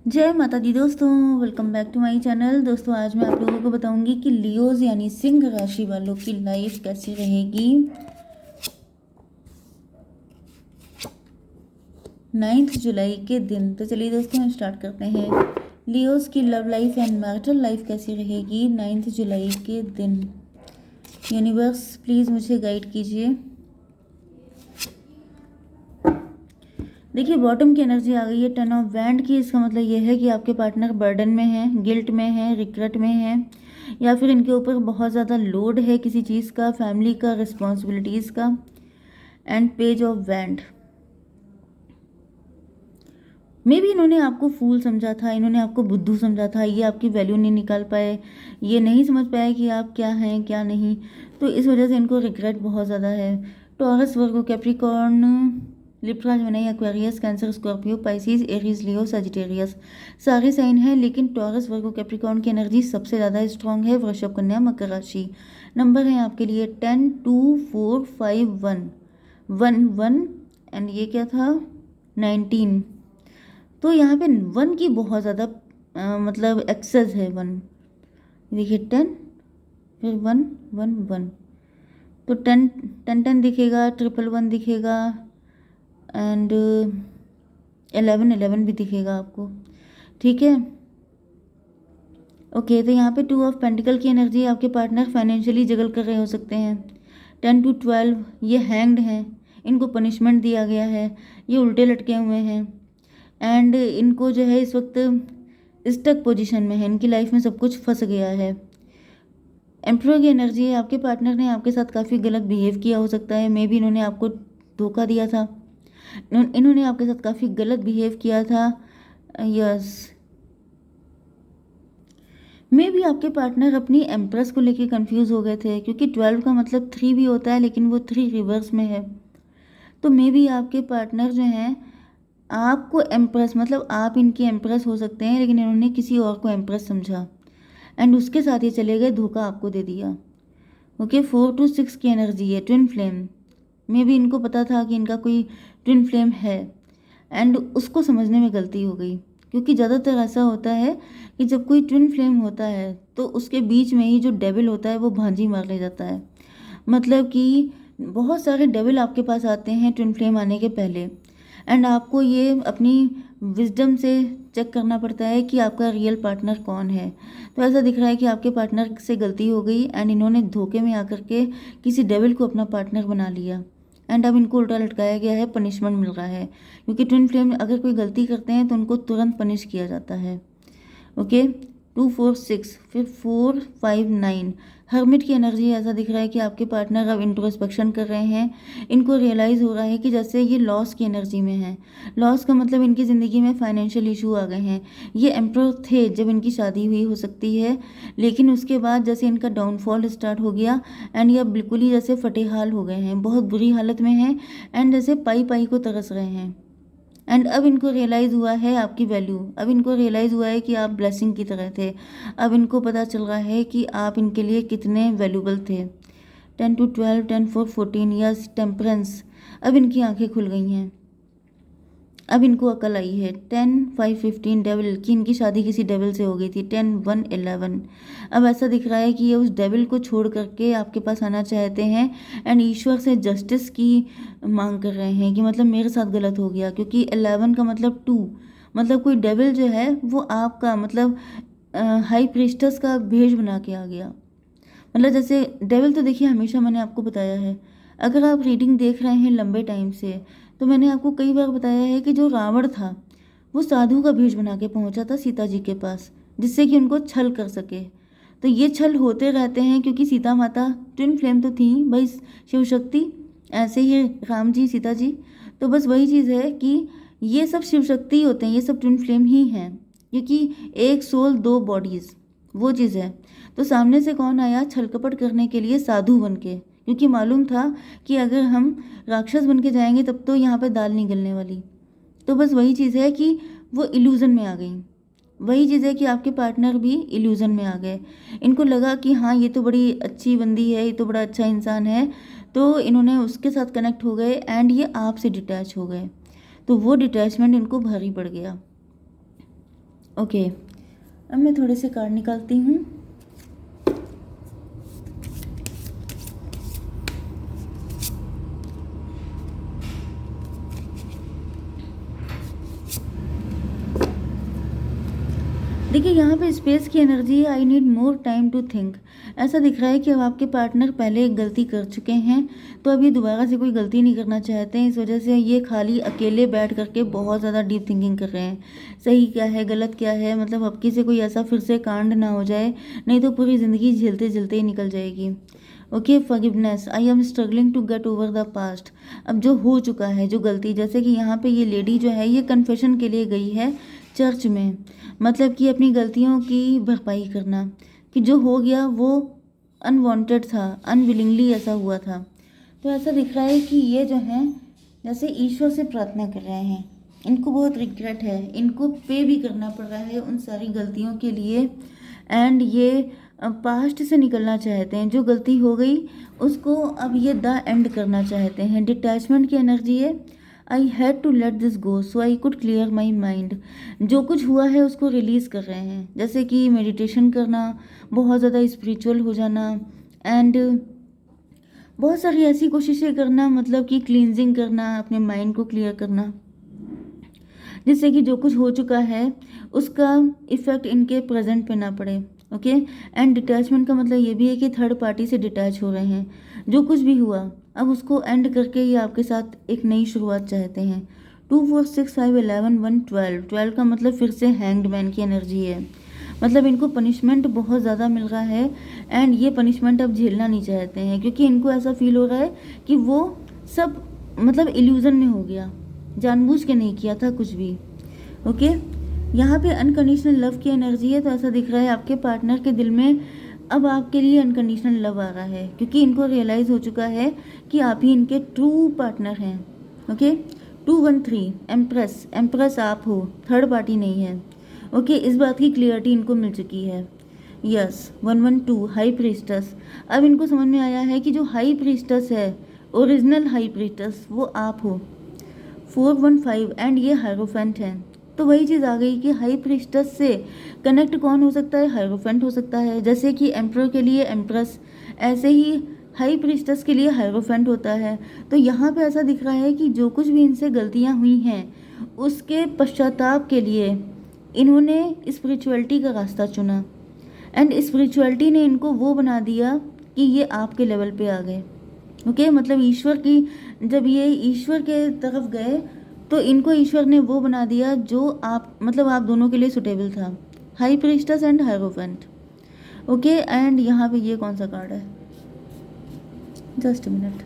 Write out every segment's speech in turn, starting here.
जय माता दी दोस्तों, welcome back to my channel. दोस्तों आज मैं आप लोगों को बताऊंगी कि लियोज यानी सिंह राशि वालों की लाइफ कैसी रहेगी 9 जुलाई के दिन। तो चलिए दोस्तों हम स्टार्ट करते हैं। लियोज की love life and marital life कैसी रहेगी 9 जुलाई के दिन। यूनिवर्स प्लीज़ मुझे गाइड कीजिए। देखिए बॉटम की एनर्जी आ गई है 10 ऑफ वैंड की। इसका मतलब ये है कि आपके पार्टनर बर्डन में है, गिल्ट में है, रिग्रेट में है, या फिर इनके ऊपर बहुत ज़्यादा लोड है किसी चीज़ का, फैमिली का, रिस्पॉन्सिबिलिटीज़ का। And page of wand, may be इन्होंने आपको फूल समझा था, इन्होंने आपको बुद्धू समझा था, ये आपकी वैल्यू नहीं निकाल पाए, ये नहीं समझ पाए कि आप क्या हैं क्या नहीं, तो इस वजह से इनको रिग्रेट बहुत ज़्यादा है। Taurus, Virgo, Capricorn, Libra, Gemini, Aquarius, Cancer, Scorpio, Pisces, Aries, Leo, Sagittarius सारे साइन हैं, लेकिन टॉरस, वर्गो, कैप्रिकॉर्न की एनर्जी सबसे ज़्यादा स्ट्रांग है। वृषभ, कन्या, मकर राशि। नंबर है आपके लिए 10, 2, 4, 5, 1, 1, 1 एंड ये क्या था 19। तो यहाँ पे 1 की बहुत ज़्यादा मतलब एक्सेस है 1। देखिए 10 फिर 1, 1, 1, तो 10, 10, 10 दिखेगा, 111 दिखेगा एंड 11, 11 भी दिखेगा आपको। ठीक है, ओके। तो यहाँ पे 2 ऑफ पेंटिकल की एनर्जी, आपके पार्टनर फाइनेंशियली जगल कर रहे हो सकते हैं। 10 to 12 ये हैंग्ड हैं, इनको पनिशमेंट दिया गया है, ये उल्टे लटके हुए हैं एंड इनको जो है इस वक्त स्टक पोजीशन में है, इनकी लाइफ में सब कुछ फंस गया है। एम्प्रोर की एनर्जी है, आपके पार्टनर ने आपके साथ काफ़ी गलत बिहेव किया हो सकता है, मे बी इन्होंने आपको धोखा दिया था, इन्होंने आपके साथ काफ़ी गलत बिहेव किया था। यस, मे भी आपके पार्टनर अपनी एम्प्रेस को लेके कंफ्यूज हो गए थे, क्योंकि 12 का मतलब 3 भी होता है, लेकिन वो 3 रिवर्स में है। तो मे भी आपके पार्टनर जो हैं आपको एम्प्रेस, मतलब आप इनकी एम्प्रेस हो सकते हैं, लेकिन इन्होंने किसी और को एम्प्रेस समझा एंड उसके साथ ये चले गए, धोखा आपको दे दिया। ओके, 4 to 6 की एनर्जी है, ट्विन फ्लेम। मे भी इनको पता था कि इनका कोई ट्विन फ्लेम है एंड उसको समझने में गलती हो गई, क्योंकि ज़्यादातर ऐसा होता है कि जब कोई ट्विन फ्लेम होता है तो उसके बीच में ही जो डेविल होता है वो भांजी मार ले जाता है। मतलब कि बहुत सारे डेविल आपके पास आते हैं ट्विन फ्लेम आने के पहले एंड आपको ये अपनी विजडम से चेक करना पड़ता है कि आपका रियल पार्टनर कौन है। तो ऐसा दिख रहा है कि आपके पार्टनर से गलती हो गई एंड इन्होंने धोखे में आकर के किसी डेविल को अपना पार्टनर बना लिया एंड अब इनको उल्टा लटकाया गया है, पनिशमेंट मिल रहा है, क्योंकि ट्विन फ्लेम अगर कोई गलती करते हैं तो उनको तुरंत पनिश किया जाता है। ओके, 2, 4, 6 फिर 4, 5, 9। हर्मिट की एनर्जी, ऐसा दिख रहा है कि आपके पार्टनर अब इंट्रोस्पेक्शन कर रहे हैं, इनको रियलाइज़ हो रहा है कि जैसे ये लॉस की एनर्जी में है। लॉस का मतलब इनकी ज़िंदगी में फाइनेंशियल इशू आ गए हैं। ये एम्प्रोर थे जब इनकी शादी हुई हो सकती है, लेकिन उसके बाद जैसे इनका डाउनफॉल स्टार्ट हो गया एंड ये अब बिल्कुल ही जैसे फटेहाल हो गए हैं, बहुत बुरी हालत में हैं एंड जैसे पाई पाई को तरस रहे हैं। एंड अब इनको रियलाइज़ हुआ है आपकी वैल्यू, अब इनको रियलाइज़ हुआ है कि आप ब्लेसिंग की तरह थे, अब इनको पता चल रहा है कि आप इनके लिए कितने वैल्यूबल थे। 10 to 12, 10, 4, 14 या टेम्परेंस, अब इनकी आंखें खुल गई हैं, अब इनको अकल आई है। 10, 5, 15 डेविल, कि इनकी शादी किसी डेविल से हो गई थी। 10, 1, 11, अब ऐसा दिख रहा है कि ये उस डेविल को छोड़ करके आपके पास आना चाहते हैं एंड ईश्वर से जस्टिस की मांग कर रहे हैं कि मतलब मेरे साथ गलत हो गया, क्योंकि 11 का मतलब 2, मतलब कोई डेविल जो है वो आपका मतलब हाई प्रीस्टस का भेष बना के आ गया। मतलब जैसे डेविल तो देखिए हमेशा मैंने आपको बताया है, अगर आप रीडिंग देख रहे हैं लंबे टाइम से, तो मैंने आपको कई बार बताया है कि जो रावण था वो साधु का भेष बना के पहुंचा था सीता जी के पास, जिससे कि उनको छल कर सके। तो ये छल होते रहते हैं, क्योंकि सीता माता ट्विन फ्लेम तो थी भाई, शिव शक्ति, ऐसे ही राम जी, सीता जी, तो बस वही चीज़ है कि ये सब शिव शक्ति होते हैं, ये सब ट्विन फ्लेम ही हैं, क्योंकि एक सोल दो बॉडीज़, वो चीज़ है। तो सामने से कौन आया छल कपट करने के लिए, साधु बन के, क्योंकि मालूम था कि अगर हम राक्षस बन के जाएंगे तब तो यहाँ पे दाल नहीं गलने वाली। तो बस वही चीज़ है कि वो इल्यूज़न में आ गई, वही चीज़ है कि आपके पार्टनर भी इल्यूज़न में आ गए। इनको लगा कि हाँ ये तो बड़ी अच्छी बंदी है, ये तो बड़ा अच्छा इंसान है, तो इन्होंने उसके साथ कनेक्ट हो गए एंड ये आपसे डिटैच हो गए, तो वो डिटैचमेंट इनको भारी पड़ गया। ओके, अब मैं थोड़े से कार्ड निकालती हूँ। देखिए यहाँ पे स्पेस की एनर्जी है, I need more time to think. ऐसा दिख रहा है कि अब आपके पार्टनर पहले एक गलती कर चुके हैं, तो अब ये दोबारा से कोई गलती नहीं करना चाहते हैं। इस वजह से ये खाली अकेले बैठ करके बहुत ज़्यादा डीप थिंकिंग कर रहे हैं, सही क्या है गलत क्या है, मतलब अब किसी कोई ऐसा फिर से कांड ना हो जाए, नहीं तो पूरी ज़िंदगी झेलते झेलते ही निकल जाएगी। Okay, forgiveness, I am struggling to get over the past. अब जो हो चुका है, जो गलती, जैसे कि यहाँ पे ये लेडी जो है ये कन्फेशन के लिए गई है चर्च में, मतलब कि अपनी गलतियों की भरपाई करना, कि जो हो गया वो अनवांटेड था, अनविलिंगली ऐसा हुआ था। तो ऐसा दिख रहा है कि ये जो है जैसे ईश्वर से प्रार्थना कर रहे हैं, इनको बहुत रिग्रेट है, इनको पे भी करना पड़ रहा है उन सारी गलतियों के लिए, एंड ये पास्ट से निकलना चाहते हैं। जो गलती हो गई उसको अब ये द एंड करना चाहते हैं। डिटैचमेंट की एनर्जी है, I had to let this go so I could clear my mind. जो कुछ हुआ है उसको रिलीज़ कर रहे हैं, जैसे कि मेडिटेशन करना, बहुत ज़्यादा स्पिरिचुअल हो जाना, एंड बहुत सारी ऐसी कोशिशें करना, मतलब कि क्लींजिंग करना, अपने माइंड को क्लियर करना, जिससे कि जो कुछ हो चुका है उसका इफ़ेक्ट इनके प्रेजेंट पे ना पड़े। ओके, एंड डिटैचमेंट का मतलब ये भी है कि थर्ड पार्टी से डिटैच हो रहे हैं। जो कुछ भी हुआ अब उसको एंड करके ये आपके साथ एक नई शुरुआत चाहते हैं। 2 4 6 5 11 1 12, 12 का मतलब फिर से हैंग्ड मैन की एनर्जी है, मतलब इनको पनिशमेंट बहुत ज़्यादा मिल रहा है, एंड ये पनिशमेंट अब झेलना नहीं चाहते हैं, क्योंकि इनको ऐसा फील हो रहा है कि वो सब मतलब इल्यूज़न में हो गया, जानबूझ के नहीं किया था कुछ भी। ओके, यहाँ पे अनकंडीशनल लव की एनर्जी है, तो ऐसा दिख रहा है आपके पार्टनर के दिल में अब आपके लिए अनकंडीशनल लव आ रहा है, क्योंकि इनको रियलाइज़ हो चुका है कि आप ही इनके ट्रू पार्टनर हैं। ओके, 213 एम्प्रेस, एम्प्रेस आप हो, थर्ड पार्टी नहीं है। ओके, इस बात की क्लियरिटी इनको मिल चुकी है। यस, 112 हाई प्रीस्टस, अब इनको समझ में आया है कि जो हाई प्रीस्टस है, ओरिजिनल हाई प्रीस्टस, वो आप हो। 415 एंड ये हायरोफेंट है, तो वही चीज़ आ गई कि हाई प्रीस्टस से कनेक्ट कौन हो सकता है, हायरोफेंट हो सकता है। जैसे कि एम्परर के लिए एम्प्रेस, ऐसे ही हाई प्रीस्टस के लिए हायरोफेंट होता है। तो यहाँ पे ऐसा दिख रहा है कि जो कुछ भी इनसे गलतियाँ हुई हैं उसके पश्चाताप के लिए इन्होंने स्पिरिचुअलिटी का रास्ता चुना, एंड स्पिरिचुअलिटी ने इनको वो बना दिया कि ये आपके लेवल पे आ गए। ओके, मतलब ईश्वर की, जब ये ईश्वर के तरफ गए तो इनको ईश्वर ने वो बना दिया जो आप, मतलब आप दोनों के लिए सुटेबल था, high प्रीस्टस and hierophant. Okay, and यहाँ पे ये कौन सा कार्ड है, जस्ट मिनट,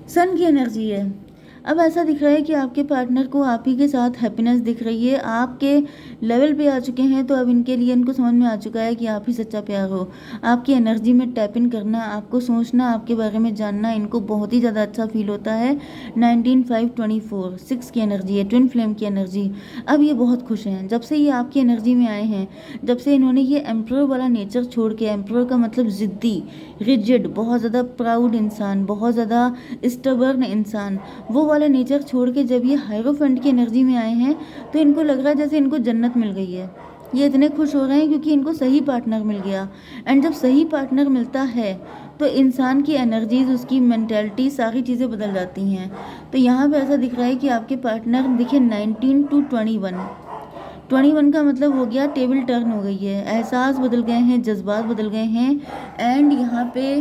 सन की एनर्जी है। अब ऐसा दिख रहा है कि आपके पार्टनर को आप ही के साथ हैप्पीनेस दिख रही है, आपके लेवल पे आ चुके हैं, तो अब इनके लिए इनको समझ में आ चुका है कि आप ही सच्चा प्यार हो। आपकी एनर्जी में टैप इन करना, आपको सोचना, आपके बारे में जानना इनको बहुत ही ज़्यादा अच्छा फील होता है। 19 5 24 6 की एनर्जी है, ट्विन फ्लेम की एनर्जी। अब ये बहुत खुश हैं जब से ये आपकी एनर्जी में आए हैं, जब से इन्होंने ये एम्परर वाला नेचर छोड़ के, एम्परर का मतलब ज़िद्दी, रिजिड, बहुत ज़्यादा प्राउड इंसान, बहुत ज़्यादा स्टबर्न इंसान, वो वाला नेचर छोड़ के जब ये हायरोफेंट की एनर्जी में आए हैं तो इनको लग रहा है जैसे इनको जन्नत मिल गई है। ये इतने खुश हो रहे हैं क्योंकि इनको सही पार्टनर मिल गया, एंड जब सही पार्टनर मिलता है तो इंसान की एनर्जीज, उसकी मेंटेलिटी, सारी चीज़ें बदल जाती हैं। तो यहाँ पे ऐसा दिख रहा है कि आपके पार्टनर देखिए 19 to 21 का मतलब हो गया टेबल टर्न हो गई है, एहसास बदल गए हैं, जज्बात बदल गए हैं, एंड यहाँ पे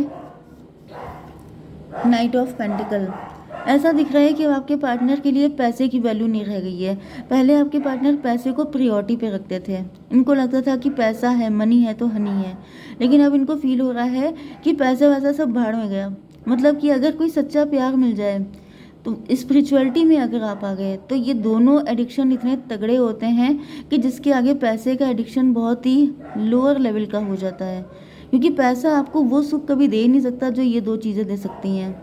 नाइट ऑफ पेंटिकल, ऐसा दिख रहा है कि आपके पार्टनर के लिए पैसे की वैल्यू नहीं रह गई है। पहले आपके पार्टनर पैसे को प्रायोरिटी पे रखते थे, इनको लगता था कि पैसा है, मनी है तो हनी है, लेकिन अब इनको फील हो रहा है कि पैसा वैसा सब भाड़ में गया। मतलब कि अगर कोई सच्चा प्यार मिल जाए, तो स्पिरिचुअलिटी में अगर आप आ गए, तो ये दोनों एडिक्शन इतने तगड़े होते हैं कि जिसके आगे पैसे का एडिक्शन बहुत ही लोअर लेवल का हो जाता है, क्योंकि पैसा आपको वो सुख कभी दे ही नहीं सकता जो ये दो चीज़ें दे सकती हैं।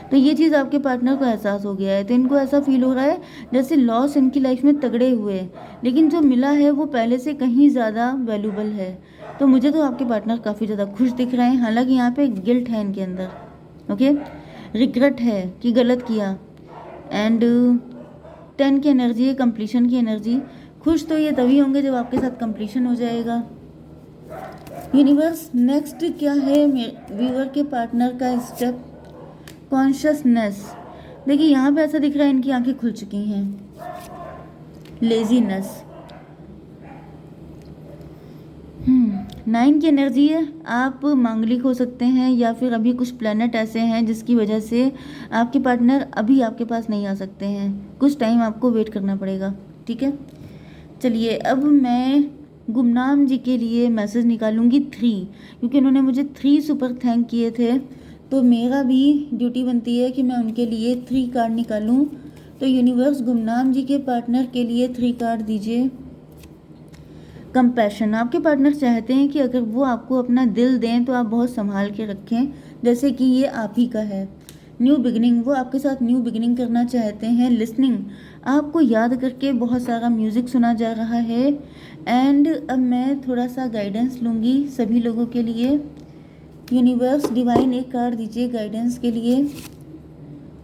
तो ये चीज़ आपके पार्टनर को एहसास हो गया है, तो इनको ऐसा फील हो रहा है जैसे लॉस इनकी लाइफ में तगड़े हुए, लेकिन जो मिला है वो पहले से कहीं ज़्यादा वैल्यूबल है। तो मुझे तो आपके पार्टनर काफ़ी ज़्यादा खुश दिख रहे हैं, हालांकि यहाँ पे गिल्ट है इनके अंदर। ओके, रिग्रेट है कि गलत किया, एंड 10 की एनर्जी है कंप्लीशन की एनर्जी। खुश तो ये तभी होंगे जब आपके साथ कंप्लीशन हो जाएगा। यूनिवर्स नेक्स्ट क्या है व्यूअर के पार्टनर का स्टेप? कॉन्शियसनेस। देखिए यहाँ पे ऐसा दिख रहा है इनकी आंखें खुल चुकी हैं। लेजीनेस। 9 की एनर्जी है। आप मांगलिक हो सकते हैं या फिर अभी कुछ प्लैनेट ऐसे हैं जिसकी वजह से आपके पार्टनर अभी आपके पास नहीं आ सकते हैं, कुछ टाइम आपको वेट करना पड़ेगा। ठीक है, चलिए अब मैं गुमनाम जी के लिए मैसेज निकालूंगी 3, क्योंकि उन्होंने मुझे 3 सुपर थैंक किए थे, तो मेरा भी ड्यूटी बनती है कि मैं उनके लिए 3 कार्ड निकालूं। तो यूनिवर्स गुमनाम जी के पार्टनर के लिए 3 कार्ड दीजिए। कंपैशन। आपके पार्टनर चाहते हैं कि अगर वो आपको अपना दिल दें तो आप बहुत संभाल के रखें, जैसे कि ये आप ही का है। New beginning. वो आपके साथ न्यू बिगिनिंग करना चाहते हैं। लिसनिंग। आपको याद करके बहुत सारा म्यूज़िक सुना जा रहा है। एंड अब मैं थोड़ा सा गाइडेंस लूँगी सभी लोगों के लिए। यूनिवर्स डिवाइन एक कार्ड दीजिए गाइडेंस के लिए।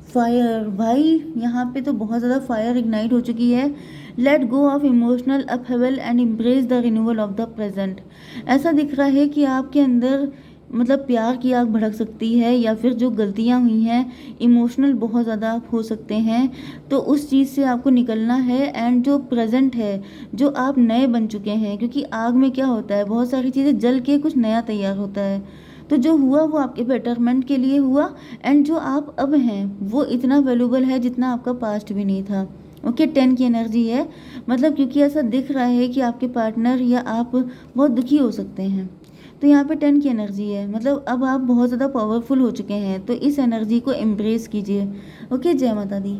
फायर। भाई यहाँ पे तो बहुत ज़्यादा फायर इग्नाइट हो चुकी है। Let go of emotional upheaval and embrace the renewal of the present. ऐसा दिख रहा है कि आपके अंदर मतलब प्यार की आग भड़क सकती है, या फिर जो गलतियाँ हुई हैं इमोशनल बहुत ज़्यादा आप हो सकते हैं, तो उस चीज़ से आपको निकलना है। एंड जो प्रेजेंट है, जो आप नए बन चुके हैं, क्योंकि आग में क्या होता है बहुत सारी चीज़ें जल के कुछ नया तैयार होता है, तो जो हुआ वो आपके बेटरमेंट के लिए हुआ। एंड जो आप अब हैं वो इतना वैल्यूबल है जितना आपका पास्ट भी नहीं था। ओके, 10 की एनर्जी है, मतलब क्योंकि ऐसा दिख रहा है कि आपके पार्टनर या आप बहुत दुखी हो सकते हैं, तो यहाँ पे 10 की एनर्जी है, मतलब अब आप बहुत ज़्यादा पावरफुल हो चुके हैं, तो इस एनर्जी को एम्ब्रेस कीजिए। ओके, जय माता दी।